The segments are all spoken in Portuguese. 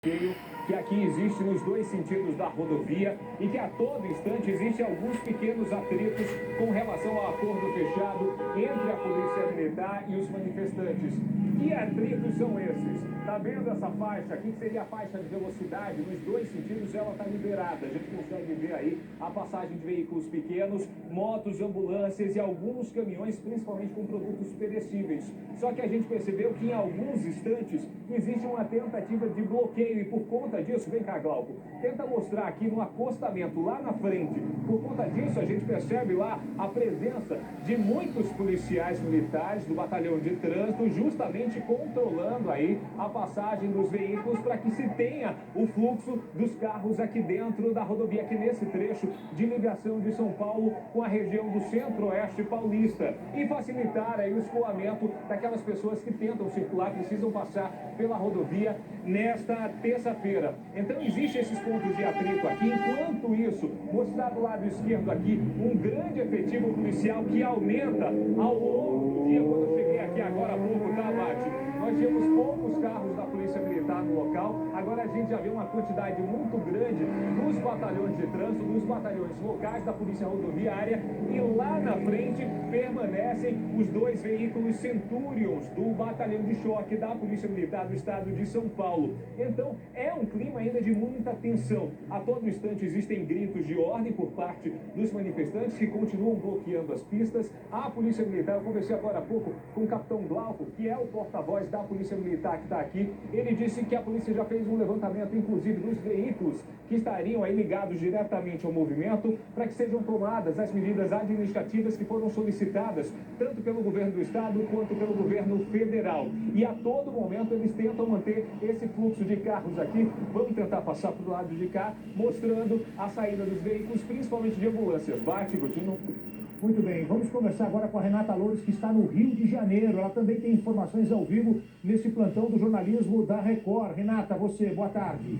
Que aqui existe nos dois sentidos da rodovia e que a todo instante existem alguns pequenos atritos com relação ao acordo fechado entre a Polícia Militar e os manifestantes. Que atritos são esses? Tá vendo essa faixa aqui, que seria a faixa de velocidade? Nos dois sentidos ela está liberada. A gente consegue ver aí a passagem de veículos pequenos, motos, ambulâncias e alguns caminhões, principalmente com produtos perecíveis. Só que a gente percebeu que em alguns instantes existe uma tentativa de bloqueio e por conta disso, vem cá, Glauco, tenta mostrar aqui no acostamento lá na frente. Por conta disso, a gente percebe lá a presença de muitos policiais militares do batalhão de trânsito, justamente controlando aí a passagem dos veículos para que se tenha o fluxo dos carros aqui dentro da rodovia, aqui nesse trecho de ligação de São Paulo com a região do centro-oeste paulista e facilitar aí o escoamento daquelas pessoas que tentam circular, precisam passar pela rodovia nesta terça-feira. Então existem esses pontos de atrito aqui. Enquanto isso, mostrado do lado esquerdo aqui, um grande efetivo policial que aumenta ao longo do dia. Quando eu cheguei aqui agora há pouco, tá, Mate? Nós tínhamos poucos carros da Polícia Militar no local. Agora a gente já vê uma quantidade muito grande dos batalhões de trânsito, dos batalhões locais da Polícia Rodoviária. E lá na frente permanecem os dois veículos Centurions do Batalhão de Choque da Polícia Militar do Estado de São Paulo. Então é um clima ainda de muita tensão. A todo instante existem gritos de ordem por parte dos manifestantes que continuam bloqueando as pistas. A Polícia Militar, eu conversei agora há pouco com o capitão Glauco, que é o porta-voz da Polícia Militar que está aqui. Ele disse que a polícia já fez um levantamento, inclusive, dos veículos que estariam aí ligados diretamente ao movimento, para que sejam tomadas as medidas administrativas que foram solicitadas, tanto pelo governo do estado quanto pelo governo federal. E a todo momento eles tentam manter esse fluxo de carros aqui. Vamos tentar passar para o lado de cá, mostrando a saída dos veículos, principalmente de ambulâncias. Bate, Gotino. Muito bem, vamos conversar agora com a Renata Loures, que está no Rio de Janeiro. Ela também tem informações ao vivo nesse plantão do jornalismo da Record. Renata, você, boa tarde.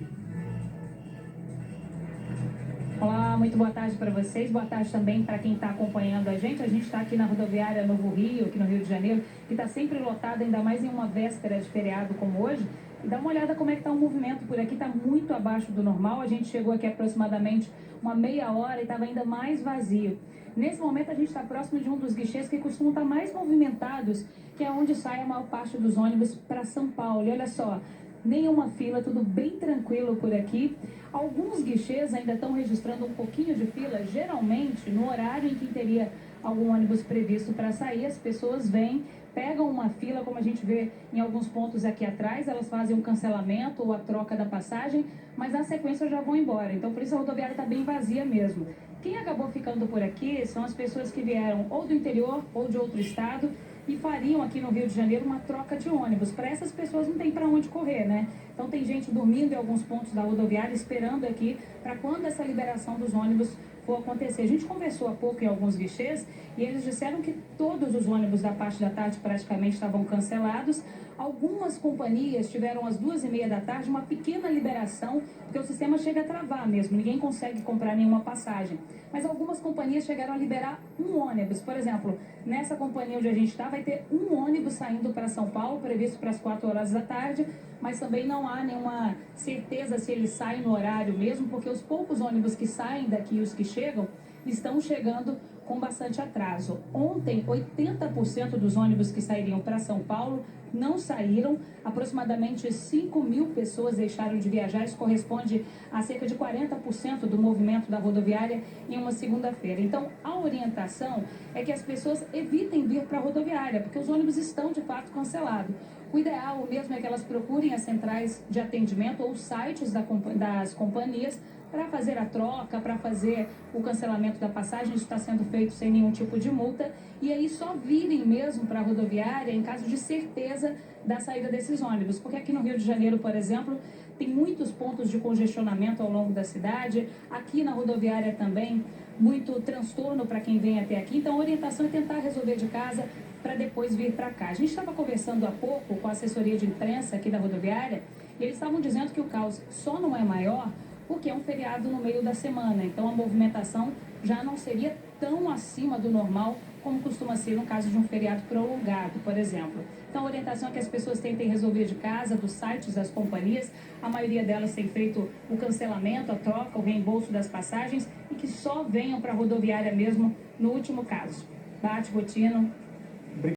Olá, muito boa tarde para vocês, boa tarde também para quem está acompanhando a gente. A gente está aqui na rodoviária Novo Rio, aqui no Rio de Janeiro, que está sempre lotada, ainda mais em uma véspera de feriado como hoje. E dá uma olhada como é que está o movimento por aqui, está muito abaixo do normal. A gente chegou aqui aproximadamente uma meia hora e estava ainda mais vazio. Nesse momento a gente está próximo de um dos guichês que costumam estar mais movimentados, que é onde sai a maior parte dos ônibus para São Paulo. E olha só, nenhuma fila, tudo bem tranquilo por aqui. Alguns guichês ainda estão registrando um pouquinho de fila, geralmente no horário em que teria algum ônibus previsto para sair, as pessoas vêm, pegam uma fila, como a gente vê em alguns pontos aqui atrás, elas fazem um cancelamento ou a troca da passagem, mas na sequência já vão embora. Então por isso a rodoviária está bem vazia mesmo. Quem acabou ficando por aqui são as pessoas que vieram ou do interior ou de outro estado e fariam aqui no Rio de Janeiro uma troca de ônibus. Para essas pessoas não tem para onde correr, né? Então tem gente dormindo em alguns pontos da rodoviária, esperando aqui para quando essa liberação dos ônibus for acontecer. A gente conversou há pouco em alguns guichês e eles disseram que todos os ônibus da parte da tarde praticamente estavam cancelados. Algumas companhias tiveram às 2h30 da tarde uma pequena liberação, porque o sistema chega a travar mesmo, ninguém consegue comprar nenhuma passagem. Mas algumas companhias chegaram a liberar um ônibus. Por exemplo, nessa companhia onde a gente está, vai ter um ônibus saindo para São Paulo, previsto para as 4 horas da tarde, mas também não há nenhuma certeza se ele sai no horário mesmo, porque os poucos ônibus que saem daqui e os que chegam, estão chegando com bastante atraso. Ontem, 80% dos ônibus que sairiam para São Paulo não saíram. Aproximadamente 5.000 pessoas deixaram de viajar. Isso corresponde a cerca de 40% do movimento da rodoviária em uma segunda-feira. Então, a orientação é que as pessoas evitem vir para a rodoviária, porque os ônibus estão, de fato, cancelados. O ideal mesmo é que elas procurem as centrais de atendimento ou os sites das companhias para fazer a troca, para fazer o cancelamento da passagem. Isso está sendo feito sem nenhum tipo de multa. E aí só virem mesmo para a rodoviária em caso de certeza da saída desses ônibus. Porque aqui no Rio de Janeiro, por exemplo, tem muitos pontos de congestionamento ao longo da cidade. Aqui na rodoviária também, muito transtorno para quem vem até aqui. Então a orientação é tentar resolver de casa para depois vir para cá. A gente estava conversando há pouco com a assessoria de imprensa aqui da rodoviária e eles estavam dizendo que o caos só não é maior porque é um feriado no meio da semana. Então a movimentação já não seria tão acima do normal como costuma ser no caso de um feriado prolongado, por exemplo. Então, a orientação é que as pessoas tentem resolver de casa, dos sites das companhias. A maioria delas tem feito o cancelamento, a troca, o reembolso das passagens e que só venham para a rodoviária mesmo no último caso. Bate Botino,